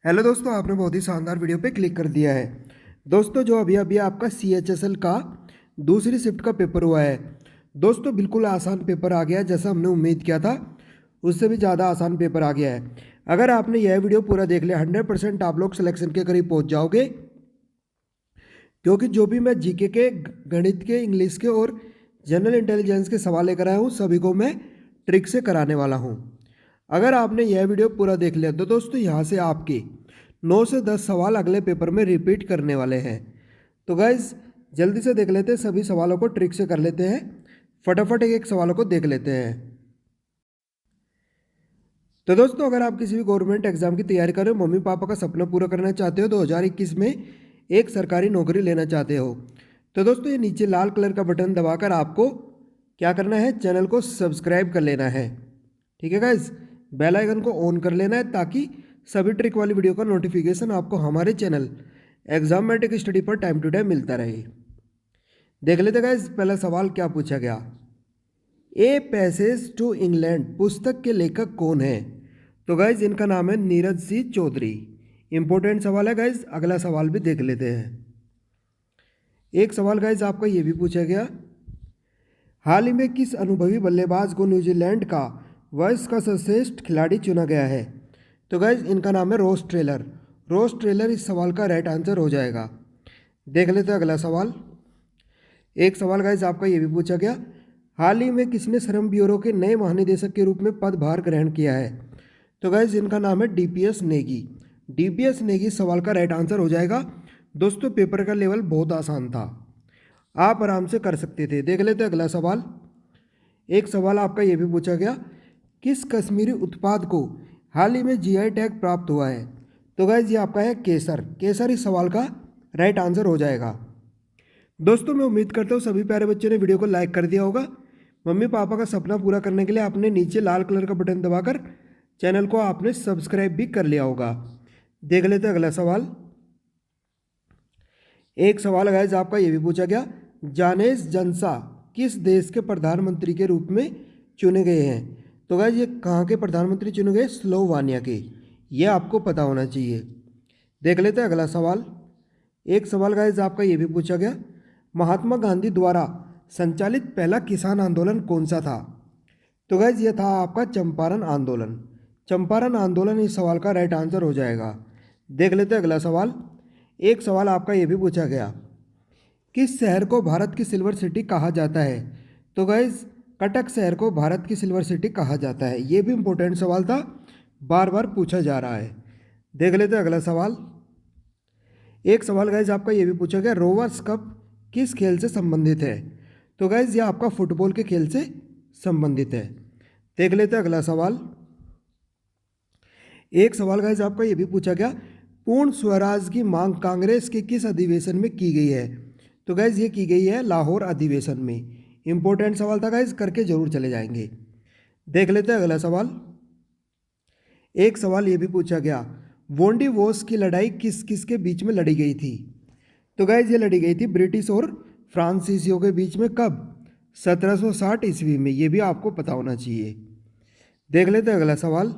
Hello दोस्तों, आपने बहुत ही शानदार वीडियो पे क्लिक कर दिया है। दोस्तों, जो अभी अभी आपका CHSL का दूसरी शिफ्ट का पेपर हुआ है। दोस्तों, बिल्कुल आसान पेपर आ गया है, जैसा हमने उम्मीद किया था उससे भी ज़्यादा आसान पेपर आ गया है। अगर आपने यह वीडियो पूरा देख लिया 100% आप लोग सिलेक्शन के करीब पहुंच जाओगे, क्योंकि जो भी मैं जीके के, गणित के, इंग्लिश के और जनरल इंटेलिजेंस के सवाल लेकर आया हूँ सभी को मैं ट्रिक से कराने वाला हूँ। अगर आपने यह वीडियो पूरा देख लिया तो दोस्तों यहाँ से आपके 9 से 10 सवाल अगले पेपर में रिपीट करने वाले हैं। तो गाइज जल्दी से देख लेते हैं, सभी सवालों को ट्रिक से कर लेते हैं। फटाफट एक एक सवालों को देख लेते हैं। तो दोस्तों, अगर आप किसी भी गवर्नमेंट एग्जाम की तैयारी कर रहे हो, मम्मी पापा का सपना पूरा करना चाहते हो, 2021 में एक सरकारी नौकरी लेना चाहते हो, तो दोस्तों ये नीचे लाल कलर का बटन दबाकर आपको क्या करना है, चैनल को सब्सक्राइब कर लेना है। ठीक है गाइज, बेल आइकन को ऑन कर लेना है ताकि सभी ट्रिक वाली वीडियो का नोटिफिकेशन आपको हमारे चैनल एग्जामेटिक स्टडी पर टाइम टू टाइम मिलता रहे। देख लेते गाइज, पहला सवाल क्या पूछा गया। ए पैसेज टू इंग्लैंड पुस्तक के लेखक कौन है? तो गाइज इनका नाम है नीरज सिंह चौधरी। इंपॉर्टेंट सवाल है गाइज, अगला सवाल भी देख लेते हैं। एक सवाल गाइज आपका ये भी पूछा गया, हाल ही में किस अनुभवी बल्लेबाज को न्यूजीलैंड का वर्ष का सर्वश्रेष्ठ खिलाड़ी चुना गया है? तो गाइज इनका नाम है रॉस टेलर। रॉस टेलर इस सवाल का राइट आंसर हो जाएगा। देख लेते हैं अगला सवाल। एक सवाल गाइज आपका ये भी पूछा गया, हाल ही में किसने श्रम ब्यूरो के नए महानिदेशक के रूप में पदभार ग्रहण किया है? तो गाइज इनका नाम है DPS नेगी। DPS नेगी सवाल का राइट आंसर हो जाएगा। दोस्तों, पेपर का लेवल बहुत आसान था, आप आराम से कर सकते थे। देख लेते हैं अगला सवाल। एक सवाल आपका ये भी पूछा गया, किस कश्मीरी उत्पाद को हाल ही में GI टैग प्राप्त हुआ है? तो गाइज ये आपका है केसर। केसर इस सवाल का राइट आंसर हो जाएगा। दोस्तों, मैं उम्मीद करता हूँ सभी प्यारे बच्चों ने वीडियो को लाइक कर दिया होगा। मम्मी पापा का सपना पूरा करने के लिए आपने नीचे लाल कलर का बटन दबाकर चैनल को आपने सब्सक्राइब भी कर लिया होगा। देख लेते हैं अगला सवाल। एक सवाल गाइस आपका ये भी पूछा गया, जानेस जंसा किस देश के प्रधानमंत्री के रूप में चुने गए हैं? तो गाइस ये कहाँ के प्रधानमंत्री चुने गए? स्लोवानिया के। ये आपको पता होना चाहिए। देख लेते हैं अगला सवाल। एक सवाल गाइस आपका ये भी पूछा गया, महात्मा गांधी द्वारा संचालित पहला किसान आंदोलन कौन सा था? तो गाइज ये था आपका चंपारण आंदोलन। चंपारण आंदोलन इस सवाल का राइट आंसर हो जाएगा। देख लेते हैं अगला सवाल। एक सवाल आपका ये भी पूछा गया, किस शहर को भारत की सिल्वर सिटी कहा जाता है? तो गाइज कटक शहर को भारत की सिल्वर सिटी कहा जाता है। ये भी इंपॉर्टेंट सवाल था, बार बार पूछा जा रहा है। देख लेते हैं अगला सवाल। एक सवाल गाइज आपका ये भी पूछा गया, रोवर्स कप किस खेल से संबंधित है? तो गाइज ये आपका फुटबॉल के खेल से संबंधित है। देख लेते हैं अगला सवाल। एक सवाल गाइज आपका ये भी पूछा गया, पूर्ण स्वराज की मांग कांग्रेस के किस अधिवेशन में की गई है? तो गाइज ये की गई है लाहौर अधिवेशन में। इंपॉर्टेंट सवाल था गाइज, करके जरूर चले जाएंगे। देख लेते हैं अगला सवाल। एक सवाल ये भी पूछा गया, वोंडी वॉस की लड़ाई किस किस के बीच में लड़ी गई थी? तो गाइज ये लड़ी गई थी ब्रिटिश और फ्रांसीसियों के बीच में। कब? 1760 ईस्वी में। ये भी आपको पता होना चाहिए। देख लेते हैं अगला सवाल।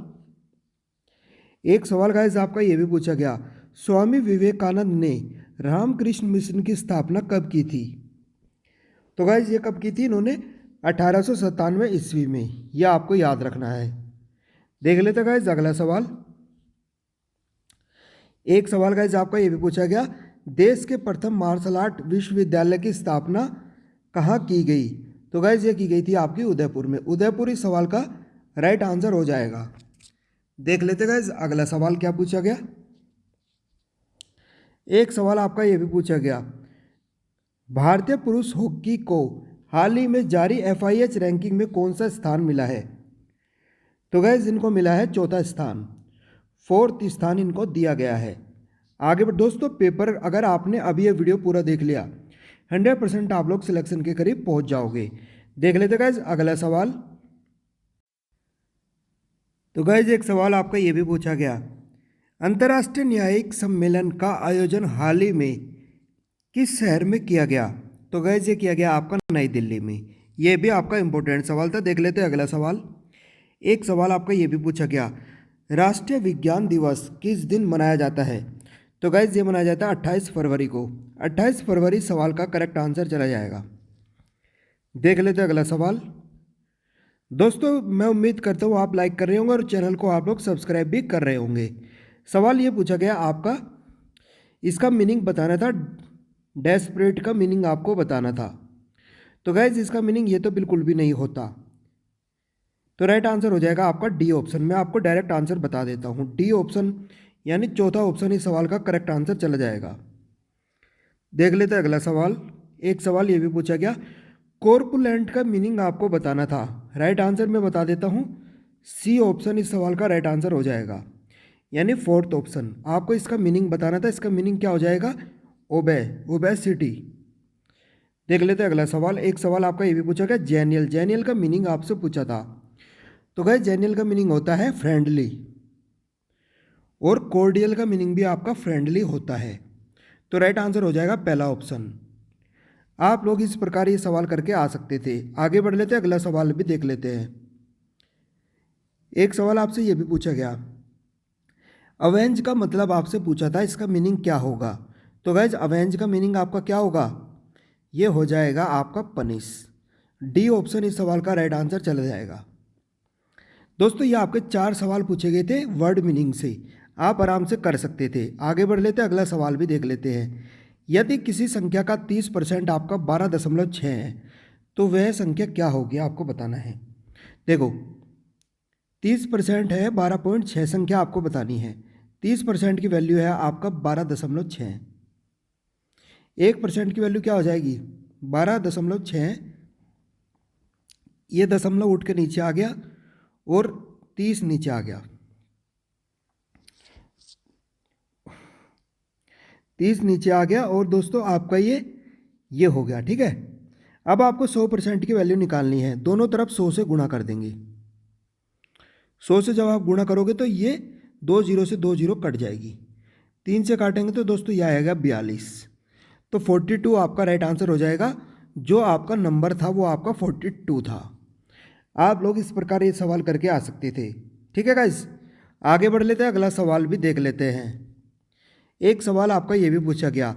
एक सवाल गाइस आपका ये भी पूछा गया, स्वामी विवेकानंद ने रामकृष्ण मिशन की स्थापना कब की थी? तो गाइस ये कब की थी इन्होंने? 1897 ईस्वी में। यह आपको याद रखना है। देख लेते हैं गाइस अगला सवाल। एक सवाल गाइस आपका ये भी पूछा गया, देश के प्रथम मार्शल आर्ट विश्वविद्यालय की स्थापना कहाँ की गई? तो गाइस ये की गई थी आपकी उदयपुर में। उदयपुर इस सवाल का राइट आंसर हो जाएगा। देख लेते गाइस अगला सवाल क्या पूछा गया। एक सवाल आपका ये भी पूछा गया, भारतीय पुरुष हॉकी को हाल ही में जारी FIH रैंकिंग में कौन सा स्थान मिला है? तो गाइस इनको मिला है चौथा स्थान, 4th स्थान इनको दिया गया है। आगे बढ़ दोस्तों, पेपर अगर आपने अभी ये वीडियो पूरा देख लिया 100% आप लोग सिलेक्शन के करीब पहुंच जाओगे। देख लेते गाइस अगला सवाल। तो गाइज एक सवाल आपका ये भी पूछा गया, अंतर्राष्ट्रीय न्यायिक सम्मेलन का आयोजन हाल ही में किस शहर में किया गया? तो गाइज ये किया गया आपका नई दिल्ली में। ये भी आपका इंपॉर्टेंट सवाल था। देख लेते हैं अगला सवाल। एक सवाल आपका ये भी पूछा गया, राष्ट्रीय विज्ञान दिवस किस दिन मनाया जाता है? तो गाइज ये मनाया जाता है 28 फरवरी को। 28 फरवरी सवाल का करेक्ट आंसर चला जाएगा। देख लेते हैं अगला सवाल। दोस्तों मैं उम्मीद करता हूँ आप लाइक कर रहे होंगे और चैनल को आप लोग सब्सक्राइब भी कर रहे होंगे। सवाल ये पूछा गया आपका, इसका मीनिंग बताना था, डेस्परेट का मीनिंग आपको बताना था। तो गाइज इसका मीनिंग ये तो बिल्कुल भी नहीं होता, तो राइट आंसर हो जाएगा आपका डी ऑप्शन। मैं आपको डायरेक्ट आंसर बता देता हूँ, डी ऑप्शन यानी चौथा ऑप्शन इस सवाल का करेक्ट आंसर चला जाएगा। देख लेते हैं अगला सवाल। एक सवाल ये भी पूछा गया, कॉर्पुलेंट का मीनिंग आपको बताना था। राइट आंसर मैं बता देता हूँ, सी ऑप्शन इस सवाल का राइट आंसर हो जाएगा, यानी फोर्थ ऑप्शन। आपको इसका मीनिंग बताना था, इसका मीनिंग क्या हो जाएगा? ओबेसिटी। देख लेते हैं अगला सवाल। एक सवाल आपका ये भी पूछा गया, जेनियल। जेनियल का मीनिंग आपसे पूछा था। तो गाइस जेनियल का मीनिंग होता है फ्रेंडली, और कॉर्डियल का मीनिंग भी आपका फ्रेंडली होता है। तो राइट आंसर हो जाएगा पहला ऑप्शन। आप लोग इस प्रकार ये सवाल करके आ सकते थे। आगे बढ़ लेते हैं, अगला सवाल भी देख लेते हैं। एक सवाल आपसे ये भी पूछा गया, अवेंज का मतलब आपसे पूछा था, इसका मीनिंग क्या होगा? तो गाइज अवेंज का मीनिंग आपका क्या होगा? ये हो जाएगा आपका पनिश। डी ऑप्शन इस सवाल का राइट आंसर चला जाएगा। दोस्तों ये आपके 4 सवाल पूछे गए थे वर्ड मीनिंग से, आप आराम से कर सकते थे। आगे बढ़ लेते हैं, अगला सवाल भी देख लेते हैं। यदि किसी संख्या का 30% आपका 12.6 है तो वह संख्या क्या होगी, आपको बताना है। देखो 30% है 12.6 संख्या आपको बतानी है। 30% की वैल्यू है आपका 12.6। 1% की वैल्यू क्या हो जाएगी? 12.6। ये दशमलव उठ के नीचे आ गया और 30 नीचे आ गया, 30 नीचे आ गया और दोस्तों आपका ये हो गया। ठीक है, अब आपको 100% की वैल्यू निकालनी है। दोनों तरफ 100 से गुणा कर देंगे। 100 से जब आप गुणा करोगे तो ये 2 जीरो से 2 जीरो कट जाएगी, 3 से काटेंगे तो दोस्तों यह आएगा 42। तो 42 आपका राइट आंसर हो जाएगा। जो आपका नंबर था वो आपका 42 था। आप लोग इस प्रकार ये सवाल करके आ सकते थे। ठीक है गाइस, आगे बढ़ लेते हैं, अगला सवाल भी देख लेते हैं। एक सवाल आपका ये भी पूछा गया,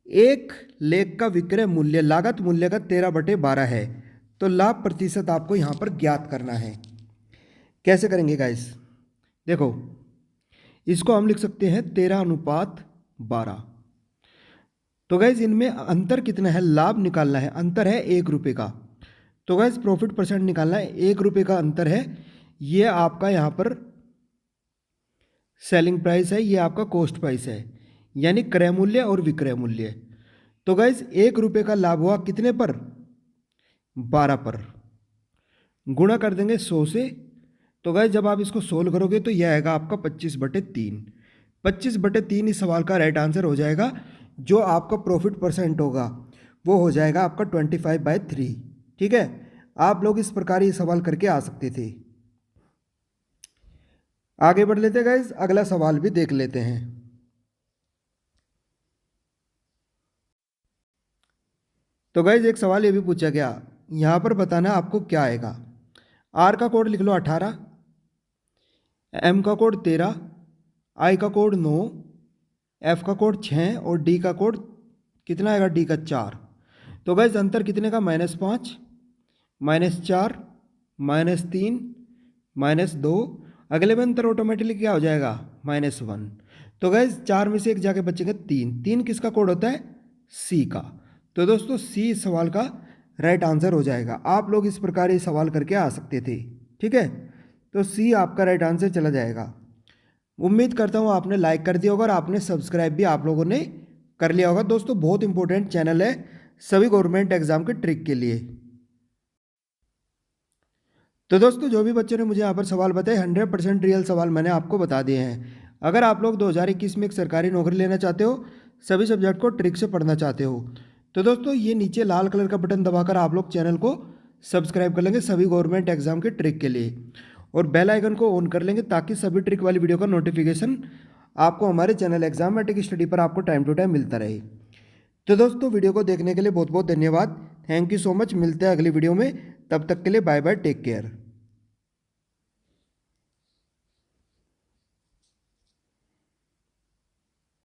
एक लेख का विक्रय मूल्य लागत मूल्य का 13/12 है, तो लाभ प्रतिशत आपको यहाँ पर ज्ञात करना है। कैसे करेंगे गाइस? देखो इसको हम लिख सकते हैं 13:12। तो गाइस इनमें अंतर कितना है, लाभ निकालना है। अंतर है 1 रुपये का। तो गाइस प्रॉफिट परसेंट निकालना है, 1 रुपये का अंतर है। ये आपका यहाँ पर सेलिंग प्राइस है, ये आपका कॉस्ट प्राइस है, यानी क्रय मूल्य और विक्रय मूल्य। तो गाइस 1 रुपये का लाभ हुआ कितने पर? 12 पर। गुणा कर देंगे 100 से। तो गाइस जब आप इसको सोल्व करोगे तो यह आएगा आपका 25/3। 25/3 इस सवाल का राइट आंसर हो जाएगा। जो आपका प्रॉफिट परसेंट होगा वो हो जाएगा आपका 25/3। ठीक है, आप लोग इस प्रकार ये सवाल करके आ सकते थे। आगे बढ़ लेते हैं गाइस, अगला सवाल भी देख लेते हैं। तो गाइस एक सवाल ये भी पूछा गया, यहाँ पर बताना आपको क्या आएगा। आर का कोड लिख लो 18, एम का कोड 13, आई का कोड 9, एफ का कोड 6 और डी का कोड कितना आएगा? डी का 4। तो गाइस अंतर कितने का? -5, -4, -3, -2। अगले में अंतर ऑटोमेटिकली क्या हो जाएगा? -1। तो गाइस 4 में से एक जाके बचेगा 3। 3 किसका कोड होता है? सी का। तो दोस्तों सी इस सवाल का राइट आंसर हो जाएगा। आप लोग इस प्रकार ये सवाल करके आ सकते थे। ठीक है, तो सी आपका राइट आंसर चला जाएगा। उम्मीद करता हूँ आपने लाइक कर दिया होगा और आपने सब्सक्राइब भी आप लोगों ने कर लिया होगा। दोस्तों बहुत इंपॉर्टेंट चैनल है सभी गवर्नमेंट एग्जाम के ट्रिक के लिए। तो दोस्तों जो भी बच्चों ने मुझे यहाँ पर सवाल बताए 100% रियल सवाल मैंने आपको बता दिए हैं। अगर आप लोग 2021 में एक सरकारी नौकरी लेना चाहते हो, सभी सब्जेक्ट को ट्रिक से पढ़ना चाहते हो, तो दोस्तों ये नीचे लाल कलर का बटन दबाकर आप लोग चैनल को सब्सक्राइब कर लेंगे सभी गवर्नमेंट एग्जाम के ट्रिक के लिए, और बेल आइकन को ऑन कर लेंगे ताकि सभी ट्रिक वाली वीडियो का नोटिफिकेशन आपको हमारे चैनल एग्जामेटिक स्टडी पर आपको टाइम टू टाइम मिलता रहे। तो दोस्तों वीडियो को देखने के लिए बहुत बहुत धन्यवाद। Thank you so much. मिलते हैं अगली वीडियो में, तब तक के लिए बाय बाय, टेक केयर।